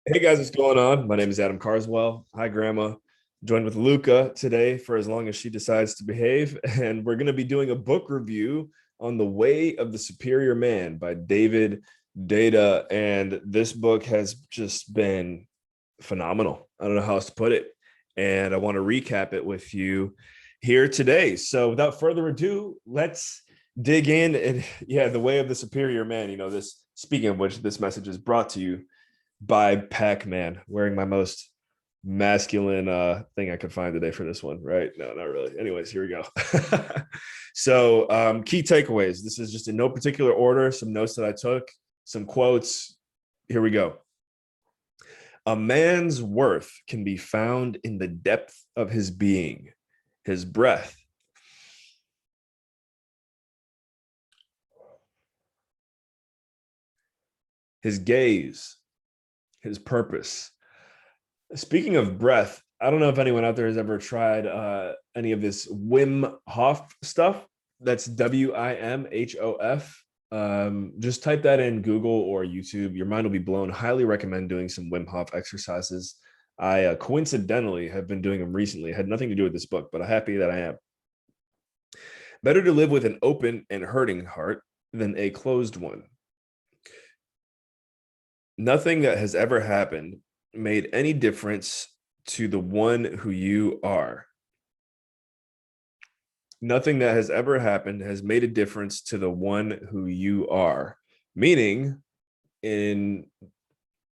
Hey guys, what's going on? My name is Adam Carswell. Hi, Grandma. Joined with Luca today for as long as she decides to behave. And we're going to be doing a book review on The Way of the Superior Man by David Data. And this book has just been phenomenal. I don't know how else to put it. And I want to recap it with you here today. So without further ado, let's dig in. And yeah, The Way of the Superior Man, this, speaking of which, this message is brought to you by Pac-Man, wearing my most masculine thing I could find today for this one, right? No, not really. Anyways, here we go. So key takeaways. This is just in no particular order, some notes that I took, some quotes. Here we go. A man's worth can be found in the depth of his being, his breath, his gaze, his purpose. Speaking of breath, I don't know if anyone out there has ever tried any of this Wim Hof stuff. That's WIMHOF. Just type that in Google or YouTube. Your mind will be blown. Highly recommend doing some Wim Hof exercises. I coincidentally have been doing them recently. It had nothing to do with this book, but I'm happy that I am. Better to live with an open and hurting heart than a closed one. Nothing that has ever happened made any difference to the one who you are. Nothing that has ever happened has made a difference to the one who you are. Meaning, in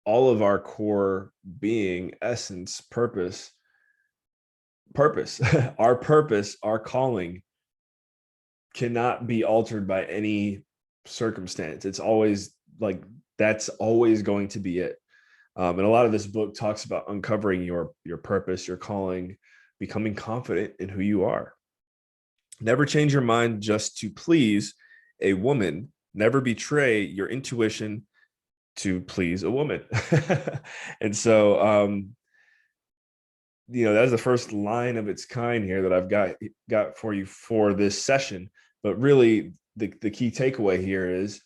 all of our core being, essence, purpose, our purpose, our calling cannot be altered by any circumstance. It's always like that's always going to be it. And a lot of this book talks about uncovering your purpose, your calling, becoming confident in who you are. Never change your mind just to please a woman. Never betray your intuition to please a woman. And so, that's the first line of its kind here that I've got for you for this session. But really, the key takeaway here is,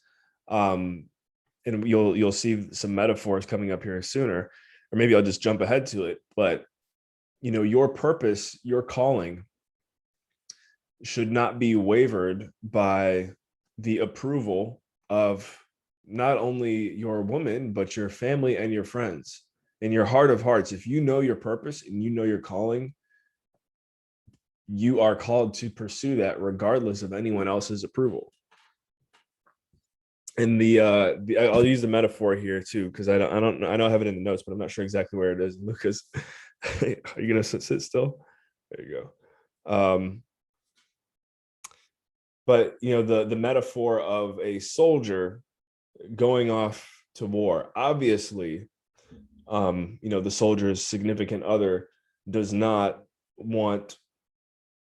and you'll see some metaphors coming up here sooner, or maybe I'll just jump ahead to it. But your purpose, your calling, should not be wavered by the approval of not only your woman, but your family and your friends. In your heart of hearts, if you know your purpose and you know your calling, you are called to pursue that regardless of anyone else's approval. And I'll use the metaphor here too, because I don't know, I know I have it in the notes, but I'm not sure exactly where it is. Lucas, are you gonna sit still? There you go. But the metaphor of a soldier going off to war, obviously, the soldier's significant other does not want,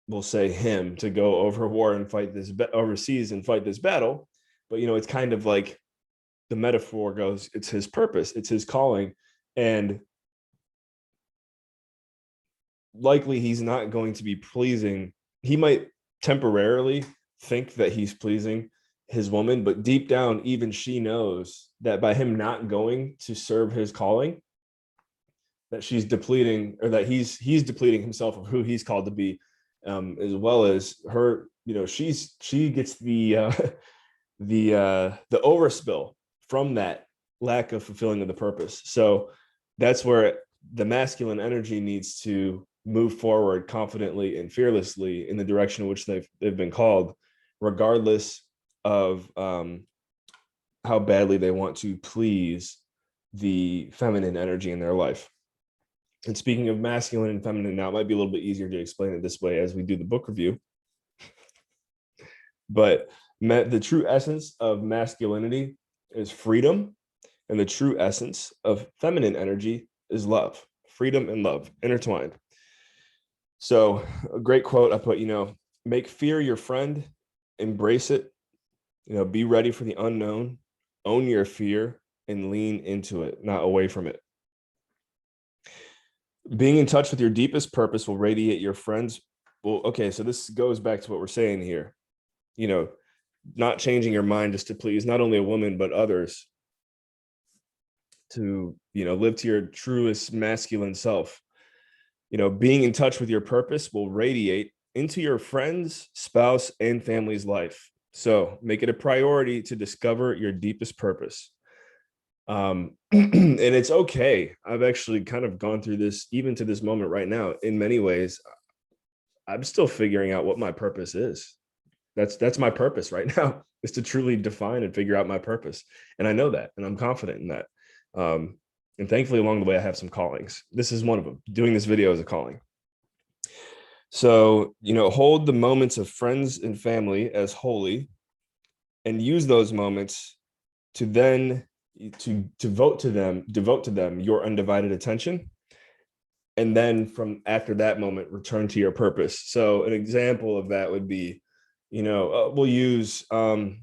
we'll say, him to go over war and fight this overseas and fight this battle. But it's kind of like the metaphor goes, it's his purpose, it's his calling, and likely he's not going to be pleasing. He might temporarily think that he's pleasing his woman, but deep down, even she knows that by him not going to serve his calling, that she's depleting, or that he's depleting himself of who he's called to be, as well as her. She gets the overspill from that lack of fulfilling of the purpose. So that's where the masculine energy needs to move forward confidently and fearlessly in the direction in which they've been called, regardless of how badly they want to please the feminine energy in their life. And speaking of masculine and feminine, now it might be a little bit easier to explain it this way as we do the book review. But the true essence of masculinity is freedom, and the true essence of feminine energy is love. Freedom and love intertwined. So a great quote I put, make fear your friend, embrace it, be ready for the unknown, own your fear, and lean into it, not away from it. Being in touch with your deepest purpose will radiate your friends. Well, okay, so this goes back to what we're saying here. Not changing your mind just to please not only a woman, but others. to, live to your truest masculine self. Being in touch with your purpose will radiate into your friends, spouse, and family's life. So make it a priority to discover your deepest purpose. And it's okay. I've actually kind of gone through this, even to this moment right now. In many ways, I'm still figuring out what my purpose is. That's my purpose right now, is to truly define and figure out my purpose. And I know that, and I'm confident in that. And thankfully, along the way, I have some callings. This is one of them. Doing this video is a calling. So, hold the moments of friends and family as holy, and use those moments to then to devote to them your undivided attention. And then from after that moment, return to your purpose. So an example of that would be, we'll use someone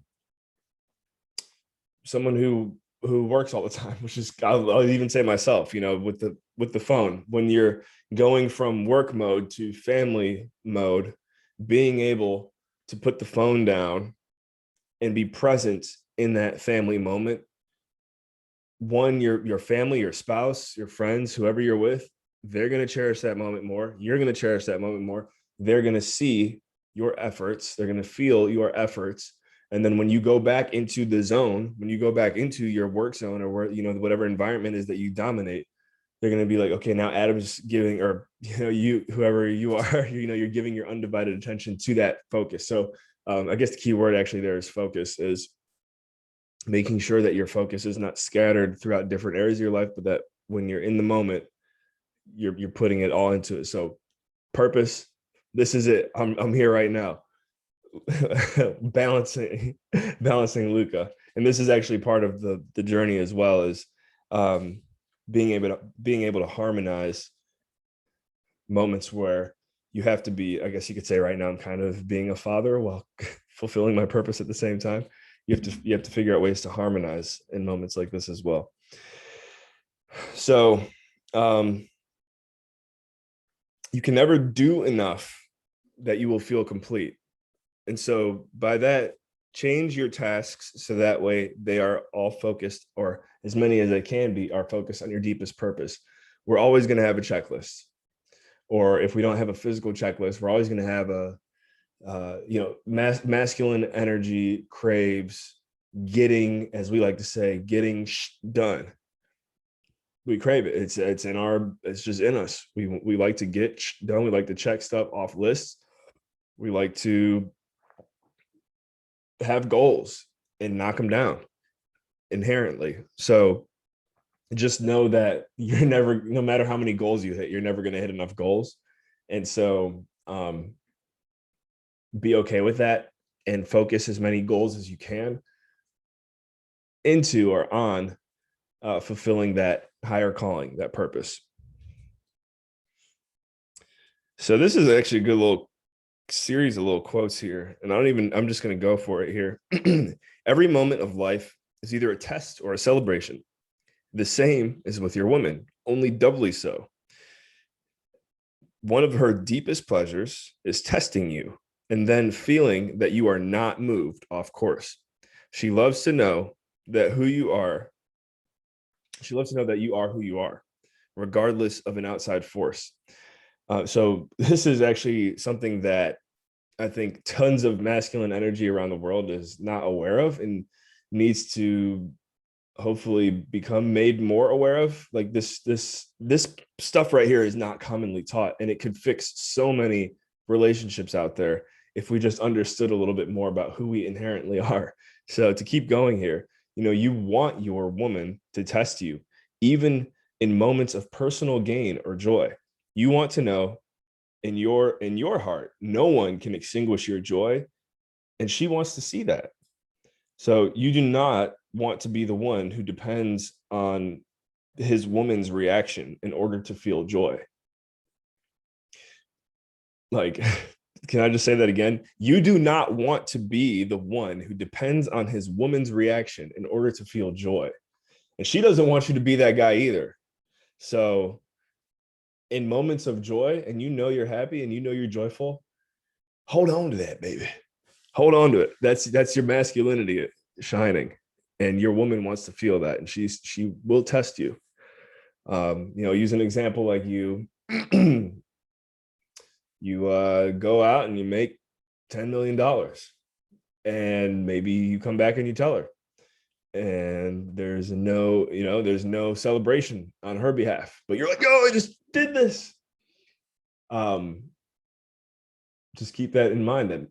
who works all the time, which is, I'll even say myself, with the phone, when you're going from work mode to family mode, being able to put the phone down and be present in that family moment. One, your family, your spouse, your friends, whoever you're with, they're going to cherish that moment more. You're going to cherish that moment more. They're going to see your efforts. They're going to feel your efforts. And then when you go back into the zone, when you go back into your work zone, or where, whatever environment is that you dominate, they're going to be like, okay, now Adam's giving, or, whoever you are, you're giving your undivided attention to that focus. So I guess the key word actually there is focus, is making sure that your focus is not scattered throughout different areas of your life, but that when you're in the moment, you're putting it all into it. So purpose, this is it. I'm here right now. balancing Luca. And this is actually part of the journey as well, as being able to harmonize moments where you have to be, I guess you could say right now, I'm kind of being a father while fulfilling my purpose at the same time. You have to figure out ways to harmonize in moments like this as well. So you can never do enough that you will feel complete. And so by that, change your tasks so that way they are all focused, or as many as they can be, are focused on your deepest purpose. We're always going to have a checklist. Or if we don't have a physical checklist, we're always going to have a masculine energy craves getting, as we like to say, getting done. We crave it. It's in our, it's just in us. We like to get done. We like to check stuff off lists. We like to have goals and knock them down inherently. So just know that you're never, no matter how many goals you hit, you're never going to hit enough goals. And so be okay with that, and focus as many goals as you can into or on fulfilling that higher calling, that purpose. So this is actually a good little series of little quotes here, and I'm just going to go for it here. Every moment of life is either a test or a celebration. The same is with your woman, only doubly so. One of her deepest pleasures is testing you and then feeling that you are not moved off course. She loves to know that who you are. She loves to know that you are who you are, regardless of an outside force. So this is actually something that I think tons of masculine energy around the world is not aware of, and needs to hopefully become made more aware of. Like this stuff right here is not commonly taught, and it could fix so many relationships out there if we just understood a little bit more about who we inherently are. So to keep going here, you want your woman to test you, even in moments of personal gain or joy. You want to know in your heart, no one can extinguish your joy, and she wants to see that. So you do not want to be the one who depends on his woman's reaction in order to feel joy. Like, can I just say that again? You do not want to be the one who depends on his woman's reaction in order to feel joy. And she doesn't want you to be that guy either. So in moments of joy, and you're happy and you're joyful, hold on to that, baby. Hold on to it. That's your masculinity shining. and your woman wants to feel that, and she will test you. Use an example like you go out and you make $10 million, and maybe you come back and you tell her, and there's no celebration on her behalf, but you're like, oh, I just did this. Just keep that in mind, that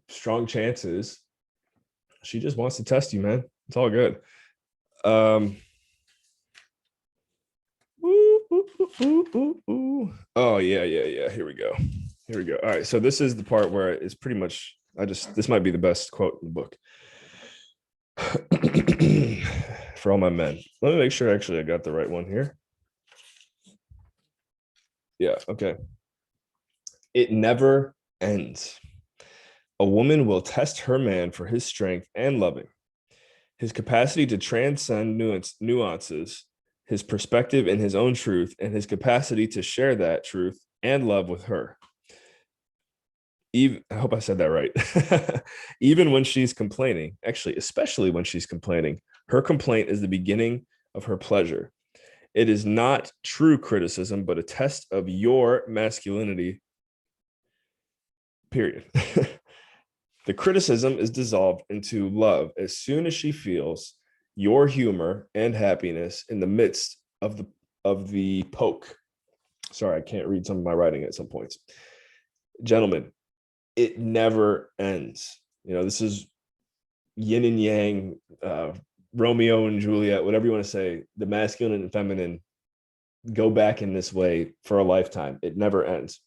strong chances she just wants to test you, man. It's all good. Oh yeah. Here we go. All right, so this is the part where it's pretty much, this might be the best quote in the book. For all my men. Let me make sure actually I got the right one here. Yeah, okay. It never ends. A woman will test her man for his strength and loving, his capacity to transcend nuances, his perspective in his own truth, and his capacity to share that truth and love with her. I hope I said that right. Even when she's complaining, actually, especially when she's complaining, her complaint is the beginning of her pleasure. It is not true criticism, but a test of your masculinity, period. The criticism is dissolved into love as soon as she feels your humor and happiness in the midst of the poke. Sorry, I can't read some of my writing at some points. Gentlemen, it never ends. This is yin and yang, Romeo and Juliet, whatever you want to say. The masculine and feminine go back in this way for a lifetime. It never ends.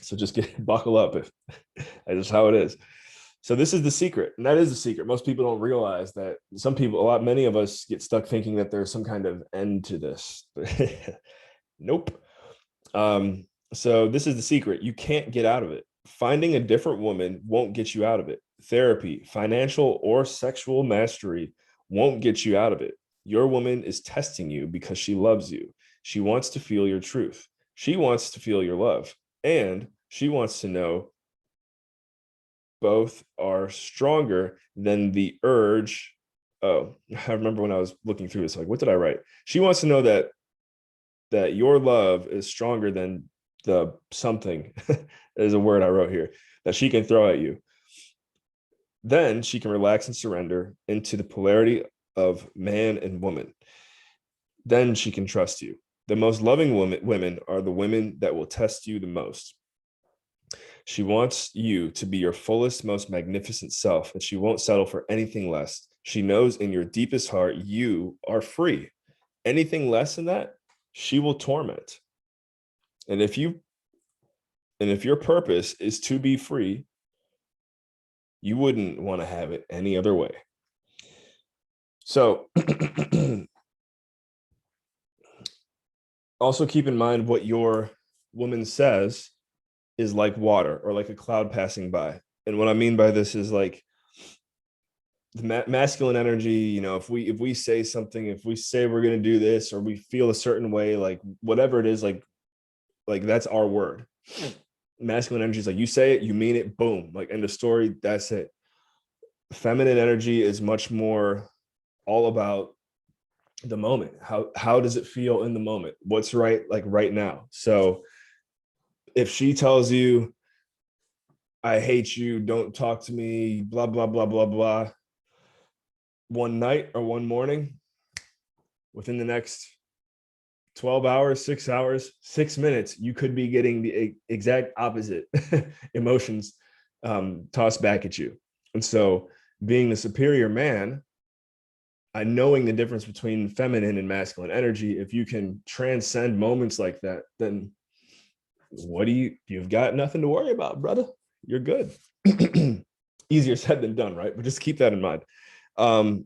So just buckle up. If that's just how it is. So this is the secret, and that is the secret. Most people don't realize that. Many of us get stuck thinking that there's some kind of end to this. Nope. So this is the secret. You can't get out of it. Finding a different woman won't get you out of it. Therapy, financial or sexual mastery won't get you out of it. Your woman is testing you because she loves you. She wants to feel your truth. She wants to feel your love. And she wants to know both are stronger than the urge. Oh, I remember when I was looking through this, like, what did I write? She wants to know that your love is stronger than the something is a word I wrote here that she can throw at you. Then she can relax and surrender into the polarity of man and woman. Then she can trust you. The most loving women are the women that will test you the most. She wants you to be your fullest, most magnificent self, and she won't settle for anything less. She knows in your deepest heart you are free. Anything less than that, she will torment. And if your purpose is to be free, you wouldn't want to have it any other way. So also keep in mind what your woman says is like water or like a cloud passing by. And what I mean by this is like the masculine energy, if we say something, if we say we're going to do this, or we feel a certain way, like whatever it is, like that's our word. Masculine energy is like, you say it, you mean it, boom, like end of story, that's it. Feminine energy is much more all about the moment. How does it feel in the moment? What's right, like right now? So if she tells you, I hate you, don't talk to me, blah, blah, blah, blah, blah, one night or one morning, within the next 12 hours, 6 hours, 6 minutes, you could be getting the exact opposite emotions tossed back at you. And so being the superior man, knowing the difference between feminine and masculine energy, if you can transcend moments like that, then you've got nothing to worry about, brother. You're good. Easier said than done, right? But just keep that in mind. And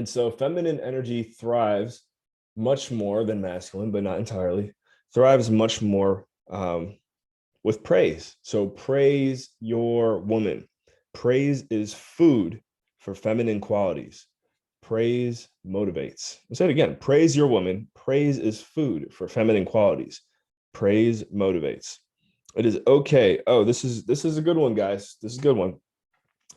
so feminine energy thrives much more than masculine, but not entirely, thrives much more with praise. So praise your woman. Praise is food for feminine qualities. Praise motivates. I'll say it again. Praise your woman. Praise is food for feminine qualities. Praise motivates. It is okay. Oh, this is a good one, guys. This is a good one.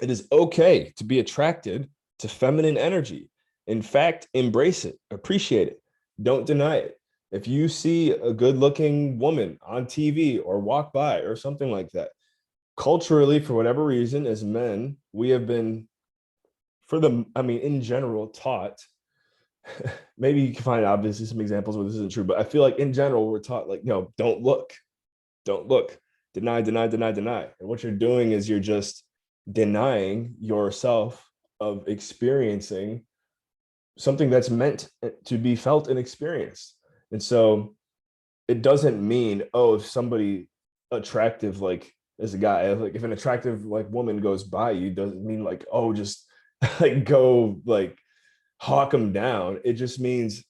It is okay to be attracted to feminine energy. In fact, embrace it, appreciate it, don't deny it. If you see a good looking woman on TV or walk by or something like that, culturally, for whatever reason, as men, we have been, in general, taught. Maybe you can find obviously some examples where this isn't true, but I feel like in general, we're taught like, no, don't look, deny, deny, deny, deny. And what you're doing is you're just denying yourself of experiencing something that's meant to be felt and experienced. And so it doesn't mean, oh, if somebody attractive, like as a guy, like if an attractive like woman goes by you, doesn't mean like, oh, just like go like hawk them down. It just means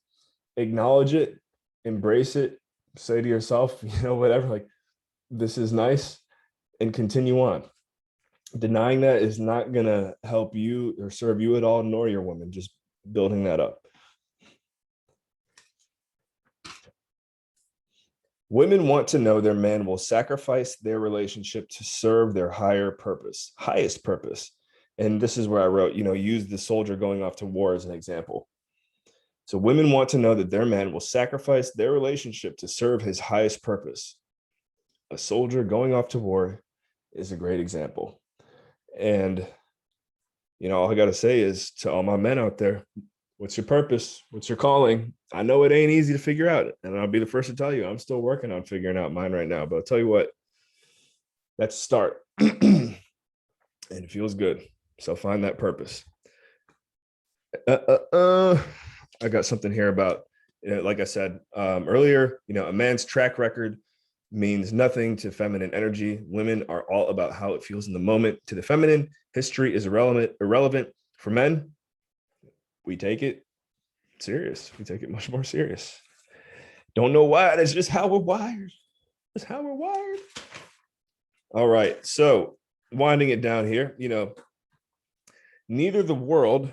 acknowledge it, embrace it, say to yourself, whatever, like this is nice, and continue on. Denying that is not gonna help you or serve you at all, nor your woman. Just building that up. Women want to know their man will sacrifice their relationship to serve their highest purpose. And this is where I wrote, use the soldier going off to war as an example. So women want to know that their man will sacrifice their relationship to serve his highest purpose. A soldier going off to war is a great example. And, all I got to say is to all my men out there, what's your purpose? What's your calling? I know it ain't easy to figure out. And I'll be the first to tell you, I'm still working on figuring out mine right now. But I'll tell you what, that's a start. And it feels good. So find that purpose. I got something here about, like I said earlier, a man's track record means nothing to feminine energy. Women are all about how it feels in the moment. To the feminine, history is irrelevant. For men, we take it serious. We take it much more serious. Don't know why. That's just how we're wired. That's how we're wired. All right. So winding it down here, neither the world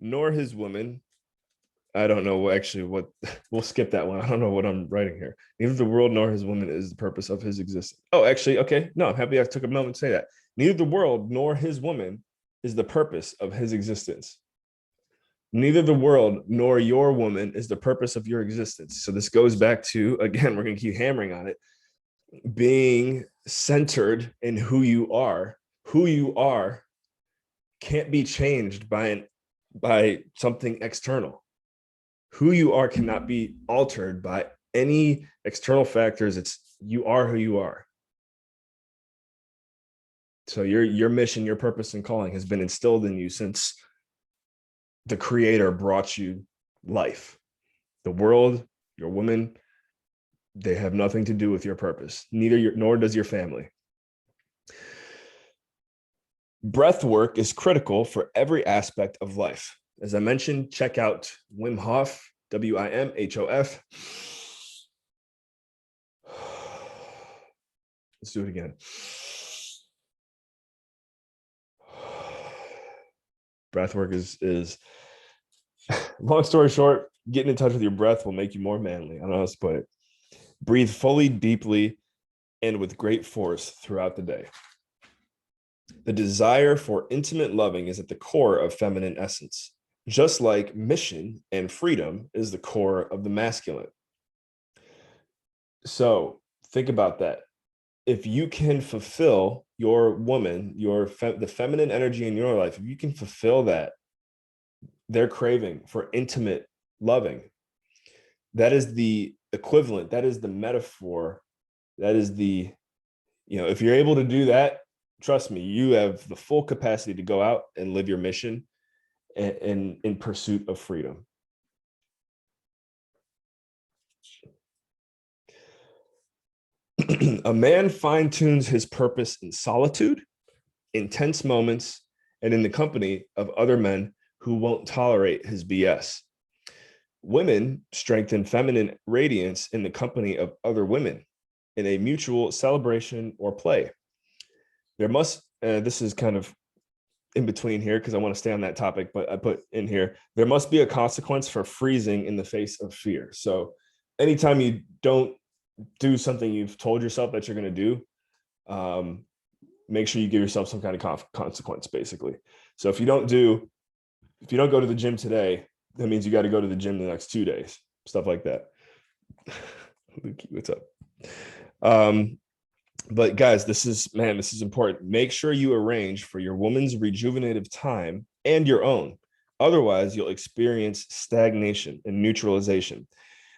nor his woman. I don't know actually what, we'll skip that one. I don't know what I'm writing here. Neither the world nor his woman is the purpose of his existence. Oh, actually, okay. No, I'm happy I took a moment to say that. Neither the world nor his woman is the purpose of his existence. Neither the world nor your woman is the purpose of your existence. So this goes back to, again, we're going to keep hammering on it, being centered in who you are. Who you are can't be changed by something external. Who you are cannot be altered by any external factors. You are who you are. So your mission, your purpose and calling has been instilled in you since the creator brought you life. The world, your woman, they have nothing to do with your purpose, nor does your family. Breath work is critical for every aspect of life. As I mentioned, check out Wim Hof, WIMHOF. Let's do it again. Breath work is long story short, getting in touch with your breath will make you more manly. I don't know how else to put it. Breathe fully, deeply, and with great force throughout the day. The desire for intimate loving is at the core of feminine essence, just like mission and freedom is the core of the masculine. So think about that. If you can fulfill your woman, the feminine energy in your life, if you can fulfill that, their craving for intimate loving, that is the equivalent, that is the metaphor, that is the, if you're able to do that, trust me, you have the full capacity to go out and live your mission in pursuit of freedom. A man fine-tunes his purpose in solitude, intense moments, and in the company of other men who won't tolerate his BS. Women strengthen feminine radiance in the company of other women in a mutual celebration or play. There must, this is kind of in between here because I want to stay on that topic, but I put in here, there must be a consequence for freezing in the face of fear. So anytime you don't do something you've told yourself that you're going to do, make sure you give yourself some kind of consequence, basically. So if you don't do If you don't go to the gym today, that means you got to go to the gym the next 2 days, stuff like that. Lukey, what's up? But guys, this is important. Make sure you arrange for your woman's rejuvenative time and your own. Otherwise, you'll experience stagnation and neutralization,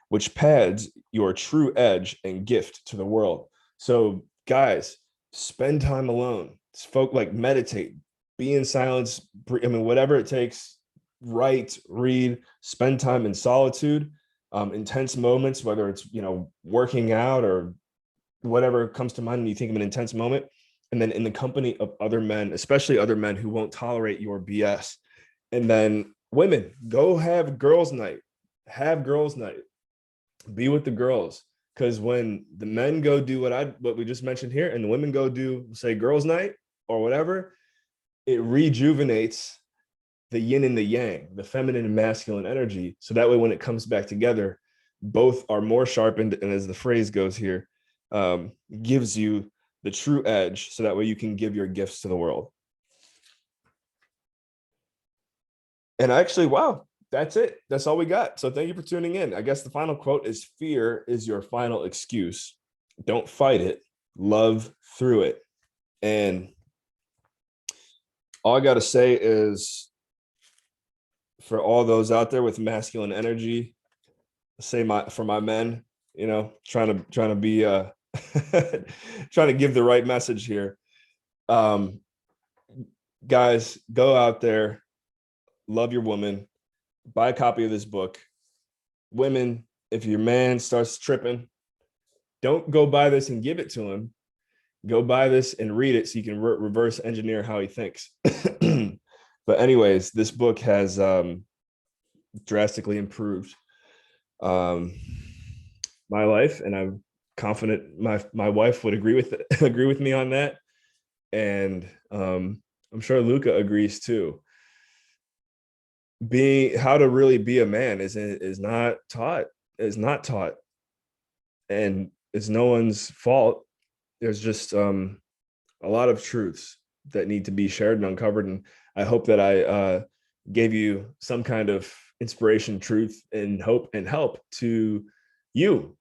which pads your true edge and gift to the world. So, guys, spend time alone. Like meditate, be in silence. I mean, whatever it takes. Write, read, spend time in solitude. Intense moments, whether it's working out or whatever comes to mind when you think of an intense moment, and then in the company of other men, especially other men who won't tolerate your BS. And then women, go have girls' night. Have girls' night. Be with the girls. Because when the men go do what we just mentioned here, and the women go do, say, girls' night or whatever, it rejuvenates the yin and the yang, the feminine and masculine energy. So that way, when it comes back together, both are more sharpened. And as the phrase goes here, gives you the true edge. So that way you can give your gifts to the world. And actually, wow, that's it. That's all we got. So thank you for tuning in. I guess the final quote is, fear is your final excuse. Don't fight it. Love through it. And all I got to say is, for all those out there with masculine energy, for my men, trying to be trying to give the right message here. Guys, go out there, love your woman, buy a copy of this book. Women, if your man starts tripping, don't go buy this and give it to him. Go buy this and read it so you can reverse engineer how he thinks. But anyways, this book has drastically improved my life, and I'm confident my wife would agree with me on that. And I'm sure Luca agrees too. How to really be a man is not taught, and it's no one's fault. There's just a lot of truths that need to be shared and uncovered. And I hope that I gave you some kind of inspiration, truth, and hope and help to you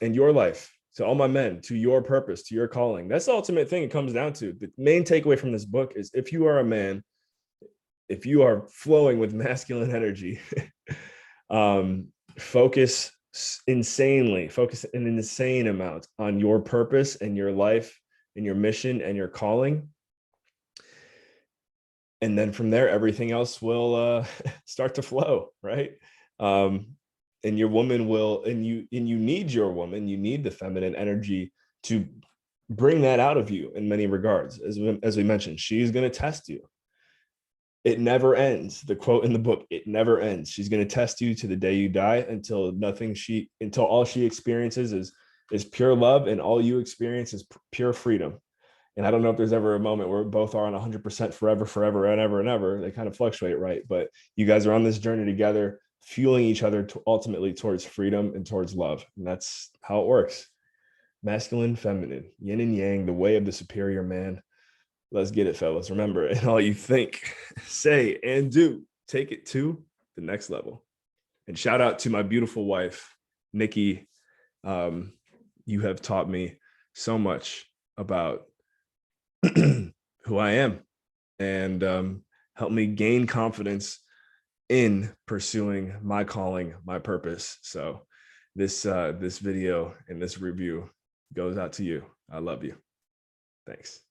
and your life, to all my men, to your purpose, to your calling. That's the ultimate thing it comes down to. The main takeaway from this book is, if you are a man, if you are flowing with masculine energy, focus an insane amount on your purpose and your life and your mission and your calling. And then from there, everything else will start to flow, right? And your woman will, and you need your woman, you need the feminine energy to bring that out of you in many regards. As we mentioned, she's going to test you. It never ends. The quote in the book, it never ends. She's going to test you to the day you die, until all she experiences is pure love, and all you experience is pure freedom. And I don't know if there's ever a moment where both are on 100% forever and ever. They kind of fluctuate, right? But you guys are on this journey together, fueling each other ultimately towards freedom and towards love. And that's how it works. Masculine, feminine, yin and yang, the way of the superior man. Let's get it, fellas. Remember, in all you think, say, and do, take it to the next level. And shout out to my beautiful wife, Nikki. You have taught me so much about who I am, and helped me gain confidence in pursuing my calling, my purpose. So this video and this review goes out to you. I love you. Thanks.